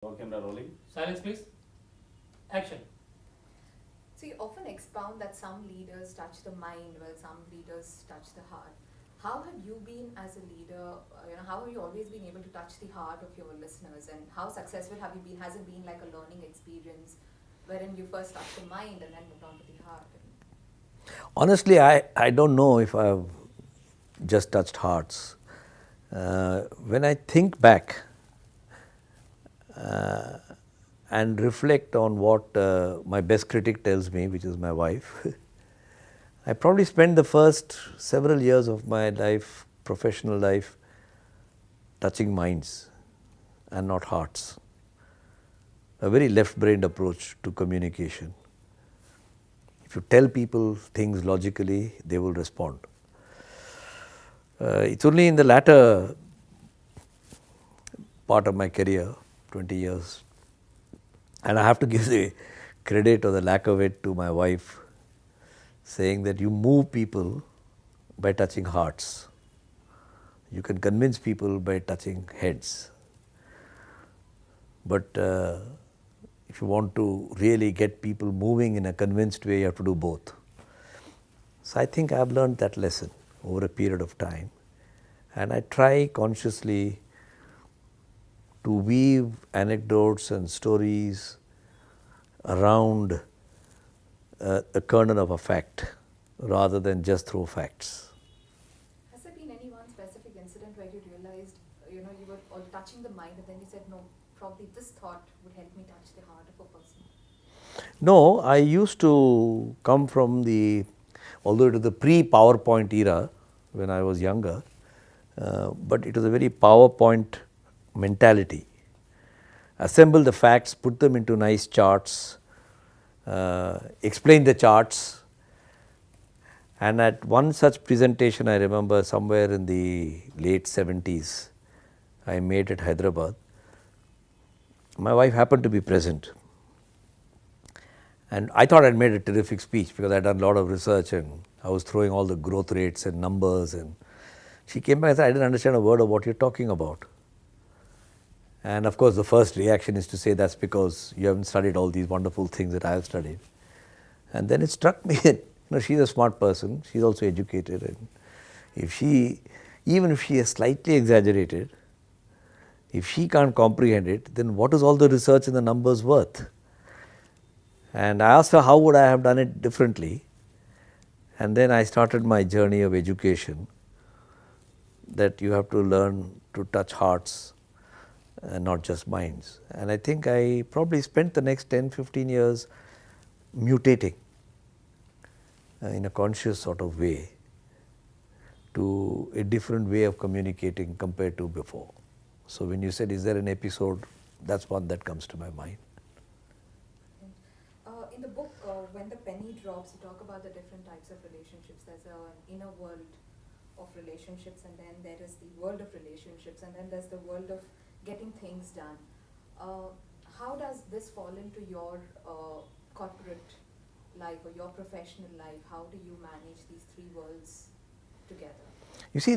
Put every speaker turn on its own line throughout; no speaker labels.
Camera rolling.
Silence, please. Action.
So you often expound that some leaders touch the mind while some leaders touch the heart. How have you been as a leader? How have you always been able to touch the heart of your listeners, and how successful have you been? Has it been like a learning experience, wherein you first touched the mind and then moved on to the heart?
Honestly, I don't know if I've just touched hearts. When I think back and reflect on what my best critic tells me, which is my wife, I probably spent the first several years of my life, professional life, touching minds and not hearts. A very left-brained approach to communication. If you tell people things logically, they will respond. It's only in the latter part of my career, 20 years, and I have to give the credit or the lack of it to my wife, saying that you move people by touching hearts. You can convince people by touching heads. But if you want to really get people moving in a convinced way, you have to do both. So I think I've learned that lesson over a period of time, and I try consciously to weave anecdotes and stories around a kernel of a fact rather than just throw facts.
Has there been any one specific incident where you realized, you were all touching the mind, and then you said, no, probably this thought would help me touch the heart of a person?
No, I used to come from although it was the pre-PowerPoint era when I was younger, but it was a very PowerPoint mentality. Assemble the facts, put them into nice charts, explain the charts. And at one such presentation, I remember somewhere in the late 70s, I made at Hyderabad. My wife happened to be present. And I thought I'd made a terrific speech because I'd done a lot of research and I was throwing all the growth rates and numbers. And she came back and said, I didn't understand a word of what you're talking about. And of course, the first reaction is to say that's because you haven't studied all these wonderful things that I have studied. And then it struck me that she's a smart person, she's also educated, and even if she has slightly exaggerated, if she can't comprehend it, then what is all the research and the numbers worth? And I asked her how would I have done it differently, and then I started my journey of education, that you have to learn to touch hearts and not just minds. And I think I probably spent the next 10-15 years mutating in a conscious sort of way to a different way of communicating compared to before. So when you said, is there an episode, that's one that comes to my mind.
In the book, When the Penny Drops, you talk about the different types of relationships. There's an inner world of relationships, and then there is the world of relationships, and then there's the world of getting things done. How does this fall into your corporate life or your professional life? How do you manage these three worlds together?
You see,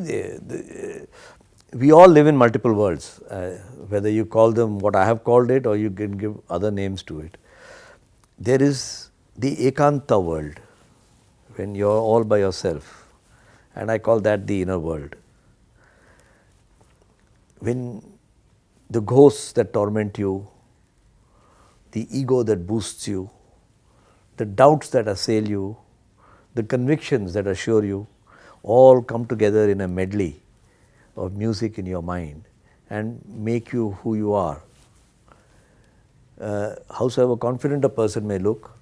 we all live in multiple worlds, whether you call them what I have called it or you can give other names to it. There is the Ekanta world, when you're all by yourself, and I call that the inner world. When the ghosts that torment you, the ego that boosts you, the doubts that assail you, the convictions that assure you, all come together in a medley of music in your mind and make you who you are. Howsoever confident a person may look,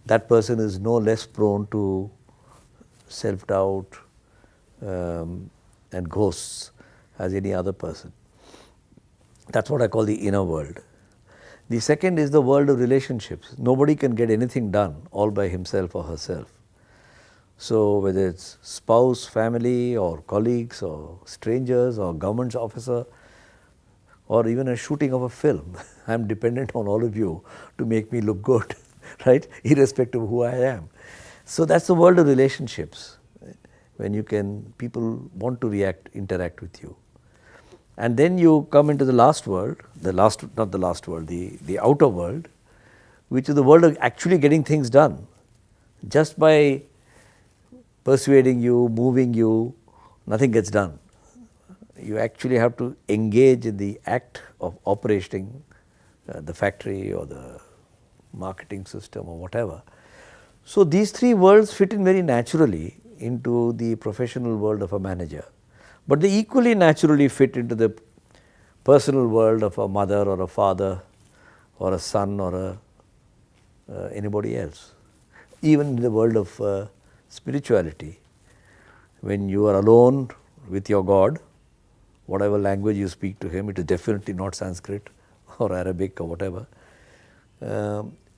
that person is no less prone to self-doubt and ghosts as any other person. That's what I call the inner world. The second is the world of relationships. Nobody can get anything done all by himself or herself. So whether it's spouse, family, or colleagues, or strangers, or government officer, or even a shooting of a film, I'm dependent on all of you to make me look good, right? Irrespective of who I am. So that's the world of relationships, when people want to interact with you. And then you come into the last world, not the last world, the outer world, which is the world of actually getting things done. Just by persuading you, moving you, nothing gets done. You actually have to engage in the act of operating the factory or the marketing system or whatever. So these three worlds fit in very naturally into the professional world of a manager, but they equally naturally fit into the personal world of a mother or a father or a son or anybody else. Even in the world of spirituality, when you are alone with your God, whatever language you speak to Him, it is definitely not Sanskrit or Arabic or whatever.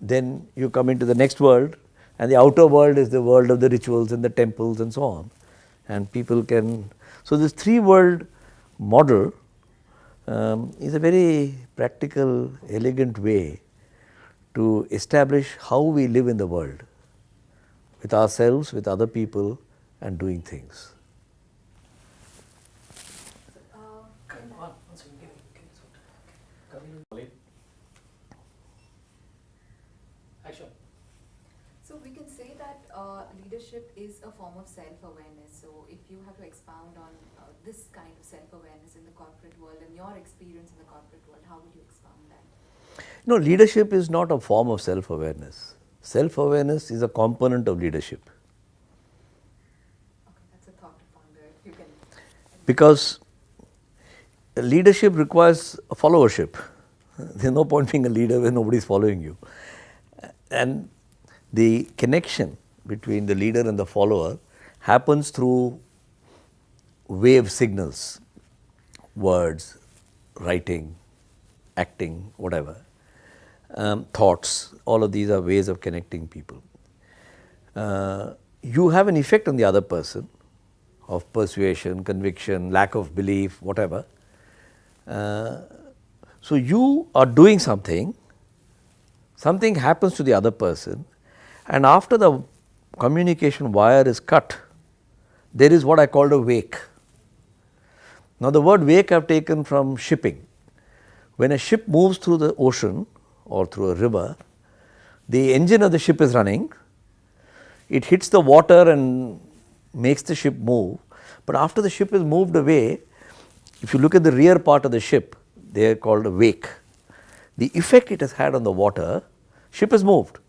Then you come into the next world, and the outer world is the world of the rituals and the temples and so on. And people can, so this three world model is a very practical, elegant way to establish how we live in the world, with ourselves, with other people, and doing things.
Come on, one second, give me some time. Come in. Action.
So we can say that leadership is a form of self-awareness. So if you have to expound on this kind of self-awareness in the corporate world and your experience in the corporate world, how would you expound that?
No, leadership is not a form of self-awareness. Self-awareness is a component of leadership.
Okay, that's a thought to ponder. If you can.
Because leadership requires a followership. There's no point being a leader when nobody is following you. And the connection between the leader and the follower happens through wave signals, words, writing, acting, whatever, thoughts. All of these are ways of connecting people. You have an effect on the other person of persuasion, conviction, lack of belief, whatever. So you are doing something, something happens to the other person, and after the communication wire is cut, there is what I called a wake. Now the word wake I have taken from shipping. When a ship moves through the ocean or through a river, the engine of the ship is running, it hits the water and makes the ship move, but after the ship is moved away, if you look at the rear part of the ship, they are called a wake. The effect it has had on the water, ship is moved,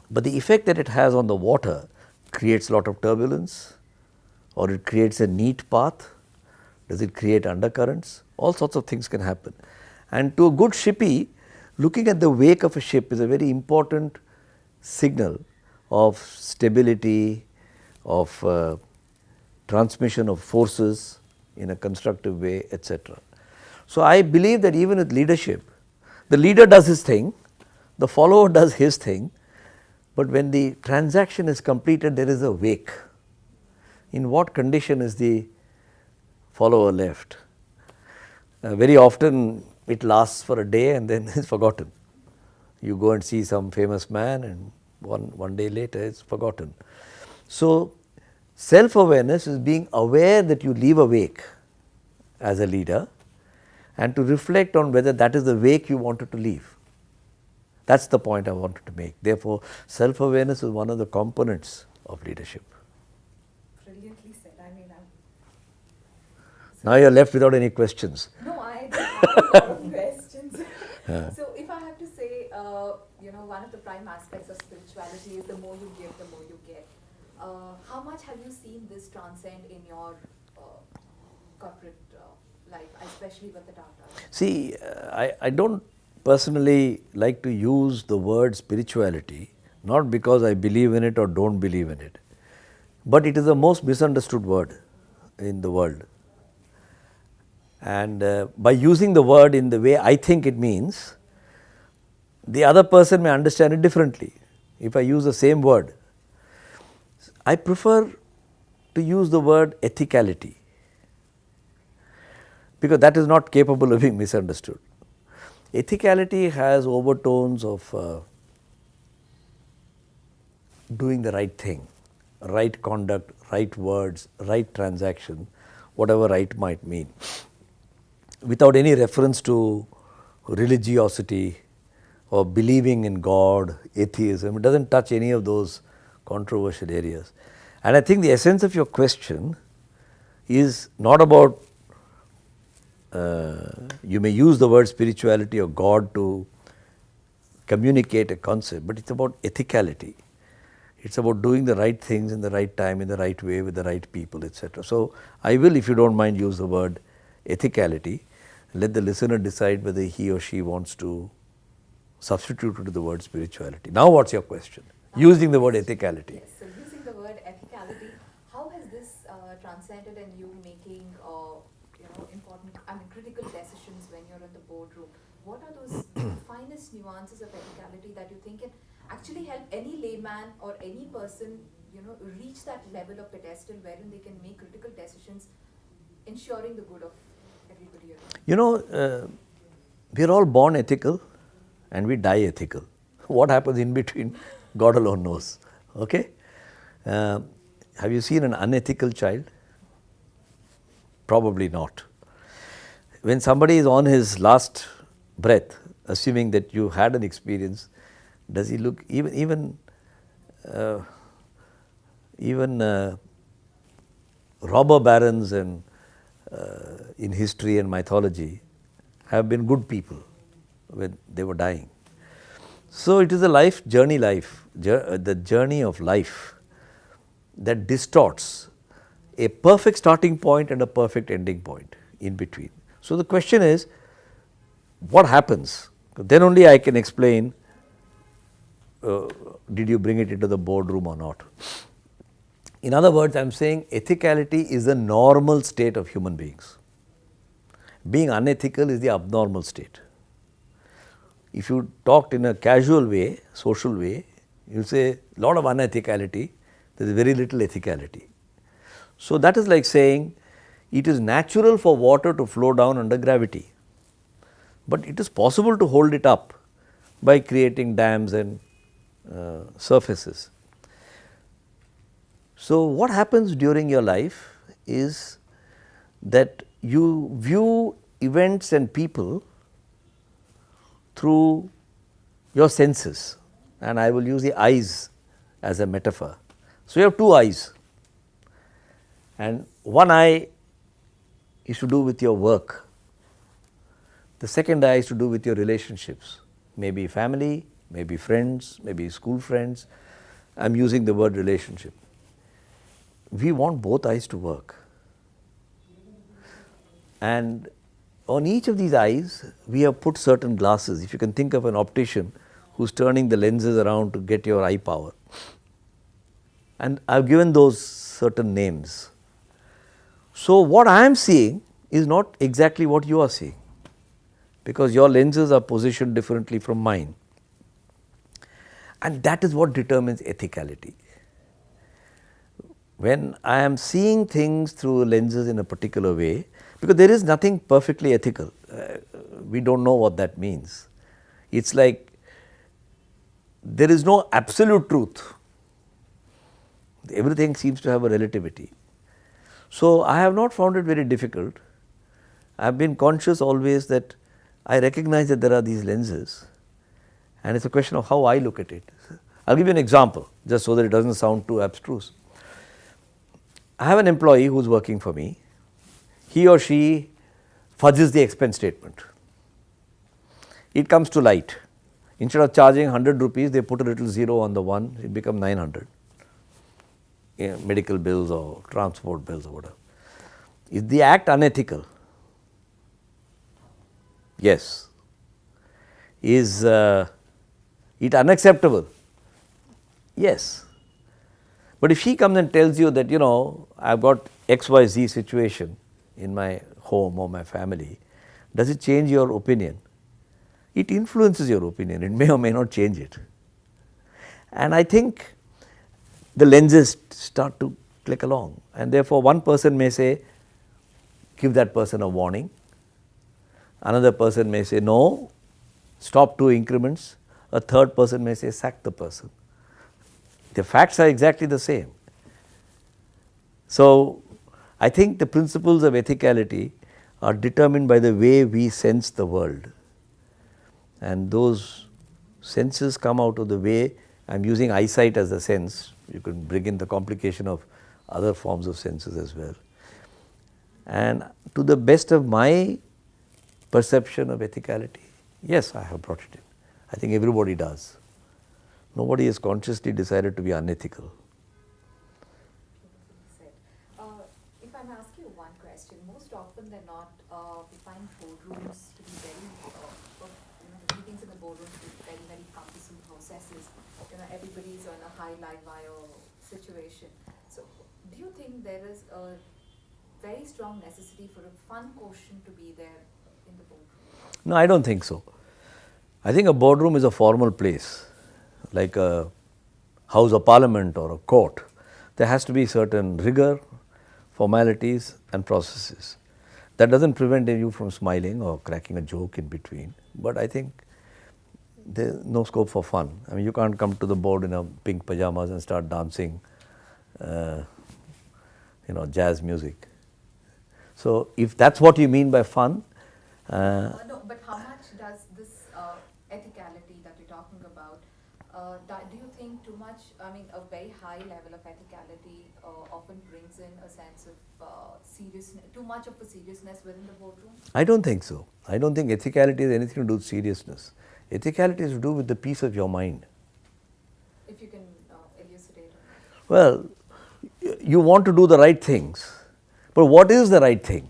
but the effect that it has on the water creates a lot of turbulence, or it creates a neat path. Does it create undercurrents? All sorts of things can happen. And to a good shippy, looking at the wake of a ship is a very important signal of stability, of transmission of forces in a constructive way, etc. So I believe that even with leadership, the leader does his thing, the follower does his thing, but when the transaction is completed, there is a wake. In what condition is the follower left? Very often it lasts for a day and then is forgotten. You go and see some famous man and one day later it's forgotten. So self-awareness is being aware that you leave a wake as a leader and to reflect on whether that is the wake you wanted to leave. That's the point I wanted to make. Therefore, self-awareness is one of the components of leadership.
Brilliantly said. I mean,
Now you are left without any questions.
no, I don't have a lot of questions. So if I have to say, one of the prime aspects of spirituality is the more you give, the more you get. How much have you seen this transcend in your corporate life, especially with the Tata?
See, I don't personally like to use the word spirituality, not because I believe in it or don't believe in it, but it is the most misunderstood word in the world. And by using the word in the way I think it means, the other person may understand it differently. If I use the same word, I prefer to use the word ethicality, because that is not capable of being misunderstood. Ethicality has overtones of doing the right thing, right conduct, right words, right transaction, whatever right might mean. without any reference to religiosity or believing in God, atheism. It doesn't touch any of those controversial areas. And I think the essence of your question is not about, you may use the word spirituality or God to communicate a concept, but it's about ethicality. It's about doing the right things in the right time, in the right way, with the right people, etc. So, I will, if you don't mind, use the word ethicality. Let the listener decide whether he or she wants to substitute it to the word spirituality. Now, what's your question? Using the word ethicality.
Yes, so using the word ethicality, how has this transcended in you making important, critical decisions when you're in the boardroom? What are those finest nuances of ethicality that you think can actually help any layman or any person, reach that level of pedestal wherein they can make critical decisions, ensuring the good of everybody around?
We're all born ethical and we die ethical. What happens in between, God alone knows. Okay? Have you seen an unethical child? Probably not. When somebody is on his last breath, assuming that you had an experience, does he look even robber barons and in history and mythology have been good people when they were dying. So it is a the journey of life that distorts a perfect starting point and a perfect ending point in between. So the question is, what happens? Then only I can explain, did you bring it into the boardroom or not? In other words, I am saying ethicality is the normal state of human beings. Being unethical is the abnormal state. If you talked in a casual way, social way, you will say a lot of unethicality, there is very little ethicality. So that is like saying it is natural for water to flow down under gravity, but it is possible to hold it up by creating dams and surfaces. So what happens during your life is that you view events and people through your senses, and I will use the eyes as a metaphor. So you have two eyes, and one eye is to do with your work, the second eye is to do with your relationships, maybe family, maybe friends, maybe school friends. I am using the word relationship. We want both eyes to work, and on each of these eyes we have put certain glasses. If you can think of an optician who is turning the lenses around to get your eye power, and I have given those certain names. So what I am seeing is not exactly what you are seeing, because your lenses are positioned differently from mine, and that is what determines ethicality. When I am seeing things through lenses in a particular way, because there is nothing perfectly ethical, we do not know what that means. It is like there is no absolute truth, everything seems to have a relativity. So I have not found it very difficult. I have been conscious always that I recognize that there are these lenses, and it is a question of how I look at it. I will give you an example just so that it does not sound too abstruse. I have an employee who is working for me. He or she fudges the expense statement. It comes to light. Instead of charging 100 rupees, they put a little zero on the one, it becomes 900. Medical bills or transport bills or whatever. Is the act unethical? Yes. Is it unacceptable? Yes. But if she comes and tells you that, I have got XYZ situation in my home or my family, does it change your opinion? It influences your opinion, it may or may not change it. And I think the lenses start to click along, and therefore one person may say, give that person a warning. Another person may say, no, stop 2 increments. A third person may say, sack the person. The facts are exactly the same. So I think the principles of ethicality are determined by the way we sense the world. And those senses come out of the way, I am using eyesight as a sense, you can bring in the complication of other forms of senses as well. And to the best of my perception of ethicality, yes, I have brought it in. I think everybody does. Nobody has consciously decided to be unethical.
Said. If I may ask you one question, most often than not, we find boardrooms to be very, the meetings in the boardrooms to be very, very cumbersome processes. Everybody's on a high live wire situation. So, do you think there is a very strong necessity for a fun quotient to be there in the boardroom?
No, I don't think so. I think a boardroom is a formal place, like a House of Parliament or a court. There has to be certain rigor, formalities and processes. That doesn't prevent you from smiling or cracking a joke in between, but I think there's no scope for fun. I mean, you can't come to the board in a pink pajamas and start dancing, jazz music. So, if that's what you mean by fun.
No, but how much does this ethicality that you're talking about, do you think too much, a very high level of ethicality often brings in a sense of seriousness, too much of a seriousness within the boardroom?
I don't think so. I don't think ethicality has anything to do with seriousness. Ethicality is to do with the peace of your mind.
If you can elucidate on that.
Well, you want to do the right things, but what is the right thing?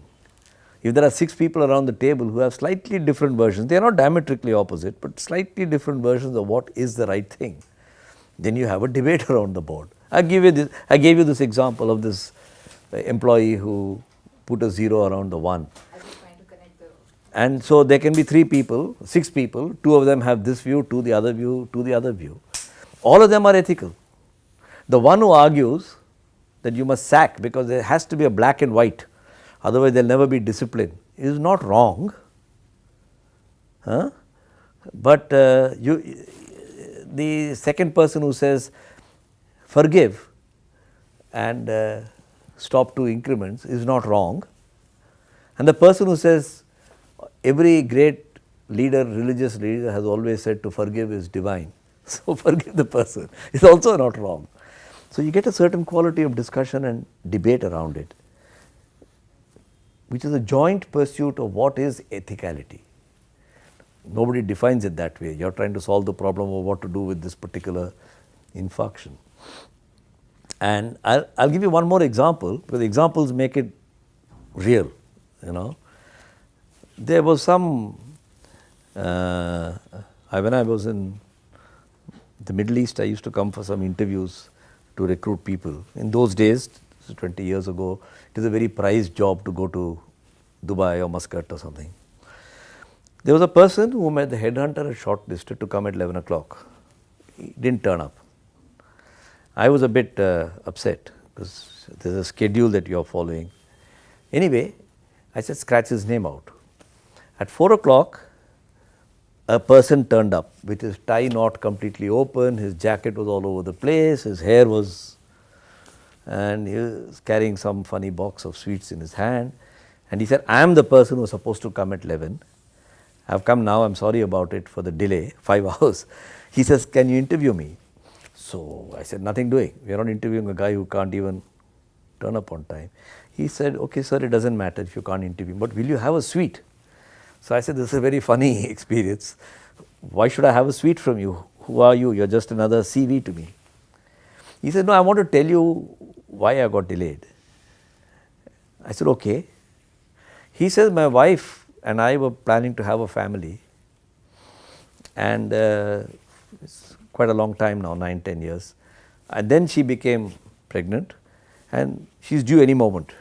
If there are 6 people around the table who have slightly different versions, they are not diametrically opposite, but slightly different versions of what is the right thing, then you have a debate around the board. I gave you this example of this employee who put a 0 around the 1.
I was trying to connect the...
And so there can be 3 people, 6 people, 2 of them have this view, 2 the other view, 2 the other view. All of them are ethical. The one who argues that you must sack because there has to be a black and white, otherwise there will never be discipline, is not wrong. But the second person who says forgive and stop 2 increments is not wrong. And the person who says every great leader, religious leader has always said to forgive is divine. So forgive the person is also not wrong. So you get a certain quality of discussion and debate around it, which is a joint pursuit of what is ethicality. Nobody defines it that way. You are trying to solve the problem of what to do with this particular infarction. And I'll give you one more example, because examples make it real, There was some, when I was in the Middle East, I used to come for some interviews to recruit people. In those days, 20 years ago, it is a very prized job to go to Dubai or Muscat or something. There was a person whom the headhunter had shortlisted to come at 11 o'clock. He didn't turn up. I was a bit upset because there's a schedule that you are following. Anyway, I said scratch his name out. At 4 o'clock, a person turned up with his tie not completely open, his jacket was all over the place, his hair was, and he was carrying some funny box of sweets in his hand. And he said, I am the person who was supposed to come at 11. I have come now, I am sorry about it for the delay, 5 hours. He says, can you interview me? So I said, nothing doing. We are not interviewing a guy who can't even turn up on time. He said, okay sir, it doesn't matter if you can't interview, but will you have a sweet? So I said, this is a very funny experience. Why should I have a sweet from you? Who are you? You are just another CV to me. He said, no, I want to tell you why I got delayed. I said, okay. He says, my wife and I were planning to have a family, and it's quite a long time now, 9-10 years. And then she became pregnant and she's due any moment.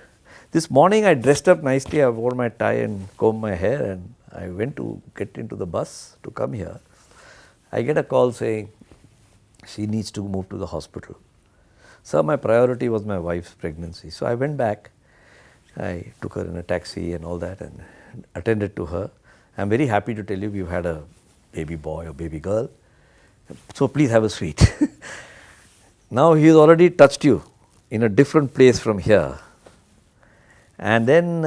This morning I dressed up nicely, I wore my tie and combed my hair, and I went to get into the bus to come here. I get a call saying she needs to move to the hospital. So my priority was my wife's pregnancy. So I went back, I took her in a taxi and all that and attended to her. I am very happy to tell you we've had a baby boy or baby girl. So please have a sweet. Now he has already touched you in a different place from here. And then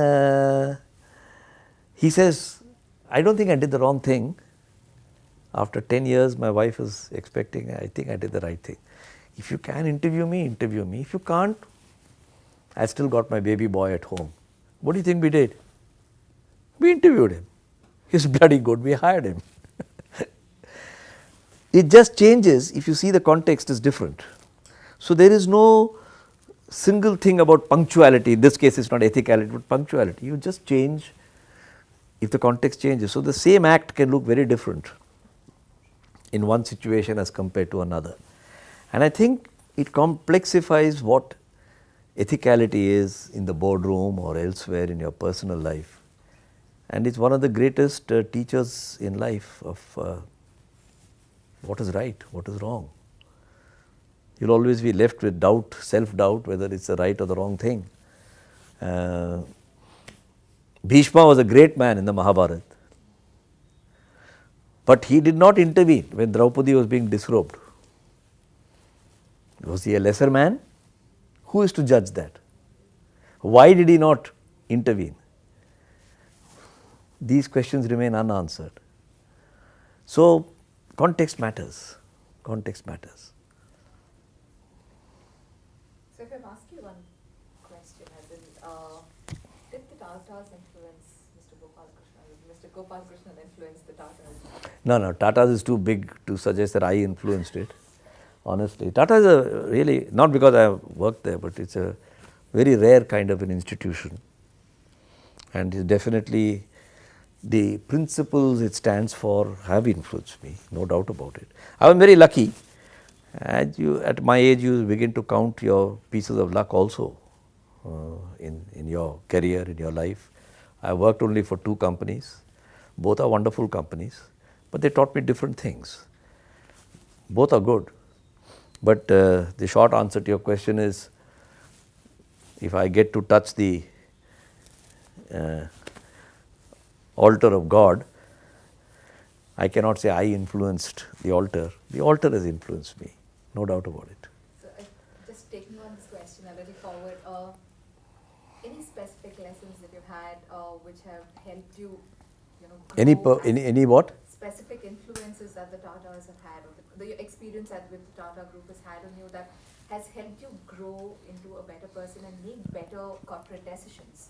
He says, I don't think I did the wrong thing. After 10 years, my wife is expecting, I think I did the right thing. If you can interview me, interview me. If you can't, I still got my baby boy at home. What do you think we did? We interviewed him. He's bloody good, we hired him. It just changes if you see the context is different. So there is no single thing about punctuality. In this case, it's not ethicality, but punctuality. You just change if the context changes. So the same act can look very different in one situation as compared to another. And I think it complexifies what ethicality is in the boardroom or elsewhere in your personal life. And it's one of the greatest teachers in life of what is right, what is wrong. You'll always be left with doubt, self-doubt, whether it's the right or the wrong thing. Bhishma was a great man in the Mahabharata. But he did not intervene when Draupadi was being disrobed. Was he a lesser man? Who is to judge that? Why did he not intervene? These questions remain unanswered. So, context matters. Context matters.
So if I ask you one question, as in, did the Tatas influence Mr. Gopalakrishnan? Did Mr. Gopalakrishnan influence the Tatas?
No, Tatas is too big to suggest that I influenced it. Honestly, Tata is a really, not because I have worked there, but it's a very rare kind of an institution. And it's definitely the principles it stands for have influenced me, no doubt about it. I am very lucky. At my age, you begin to count your pieces of luck also in your career, in your life. I worked only for 2 companies. Both are wonderful companies, but they taught me different things. Both are good. But the short answer to your question is, if I get to touch the altar of God, I cannot say I influenced the altar. The altar has influenced me, no doubt about it.
So just taking on this question a little forward, any specific lessons that you've had which have helped you, grow
Any what?
specific influences that the Tatas have had, or the experience that with the Tata Group has had on you that has helped you grow into a better person and make better corporate decisions,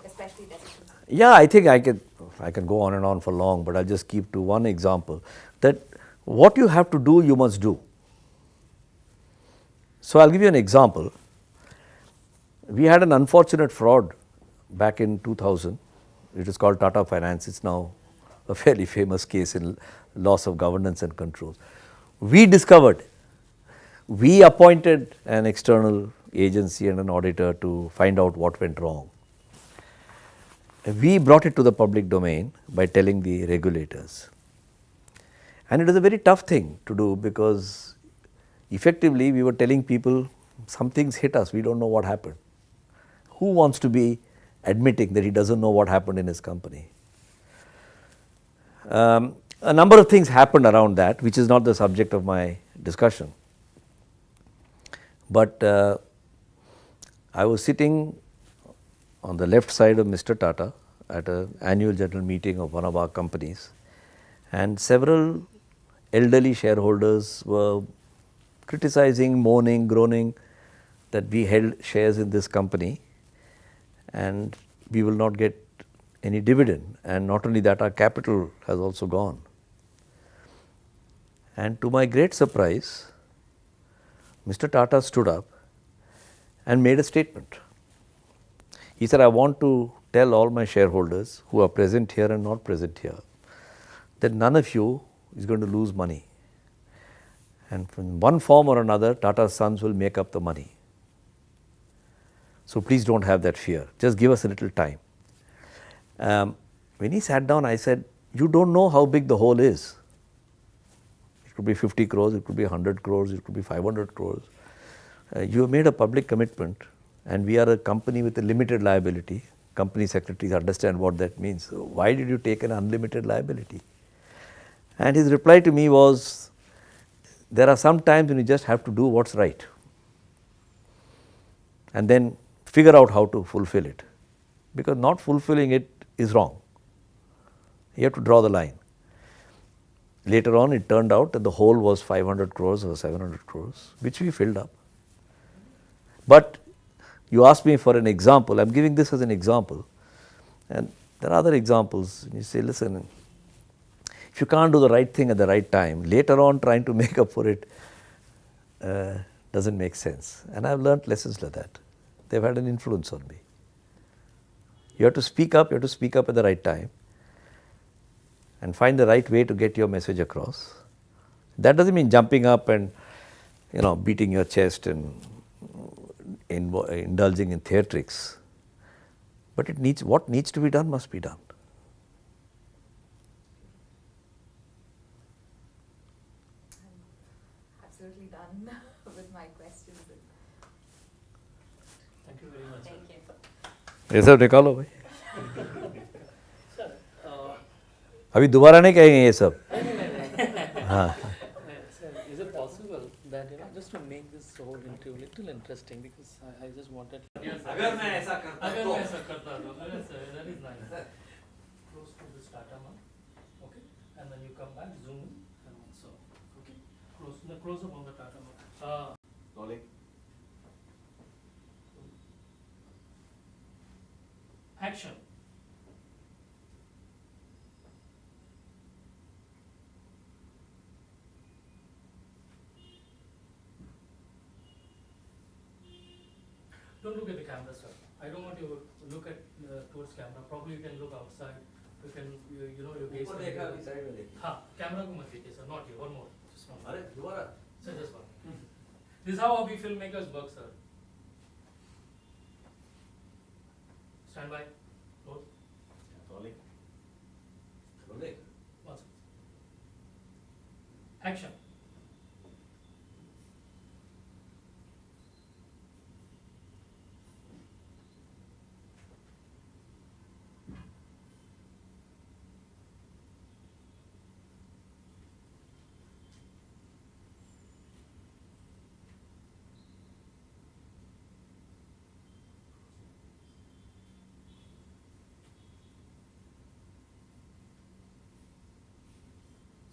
especially decisions?
Yeah, I think I can go on and on for long, but I'll just keep to one example, that what you have to do, you must do. So I'll give you an example. We had an unfortunate fraud back in 2000. It is called Tata Finance. It's now a fairly famous case in loss of governance and controls. We discovered, we appointed an external agency and an auditor to find out what went wrong. We brought it to the public domain by telling the regulators. And it is a very tough thing to do, because effectively we were telling people some things hit us, we don't know what happened. Who wants to be admitting that he doesn't know what happened in his company? A number of things happened around that, which is not the subject of my discussion. But I was sitting on the left side of Mr. Tata at an annual general meeting of one of our companies, and several elderly shareholders were criticizing, moaning, groaning that we held shares in this company and we will not get any dividend, and not only that, our capital has also gone. And to my great surprise, Mr. Tata stood up and made a statement. He said, I want to tell all my shareholders who are present here and not present here that none of you is going to lose money. And from one form or another, Tata's sons will make up the money. So please don't have that fear. Just give us a little time. When he sat down, I said, you don't know how big the hole is. It could be 50 crores, it could be 100 crores, it could be 500 crores. You have made a public commitment, and we are a company with a limited liability. Company secretaries understand what that means. So why did you take an unlimited liability? And his reply to me was, there are some times when you just have to do what's right and then figure out how to fulfill it, because not fulfilling it is wrong. You have to draw the line. Later on, it turned out that the hole was 500 crores or 700 crores, which we filled up. But you asked me for an example. I'm giving this as an example. And there are other examples. You say, listen, if you can't do the right thing at the right time, later on trying to make up for it doesn't make sense. And I've learnt lessons like that. They've had an influence on me. You have to speak up at the right time and find the right way to get your message across. That doesn't mean jumping up and, beating your chest and indulging in theatrics. But what needs to be done must be done.
I'm absolutely done with my questions.
Thank you very much.
Thank you.
ये सब निकालो भाई.
Sir,
अभी दोबारा नहीं कहेंगे ये सब. हाँ.
sir, is it possible that just to make this whole interview a little interesting, because I just wanted.
अगर मैं ऐसा करता
अगर
तो
मैं ऐसा करता तो sir, that is nice. Close to this Tata mark, okay, and then you come back, zoom in, and so, okay, close up on the Tata mark.
rolling.
Action. Don't look at the camera, sir. I don't want you to look at towards camera. Probably you can look outside. You can, your gaze.
ऊपर
can
देखा
be-
अभी side में देखा.
हाँ, camera को मत देखिए, sir. Not you. One more. Just one.
अरे दोबारा.
Sir, just one. This is how we filmmakers work, sir. Stand by. Close.
rolling. rolling.
One second. Action.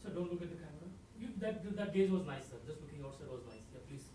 So don't look at the camera. That gaze was nice, sir. Just looking outside was nice. Yeah, please.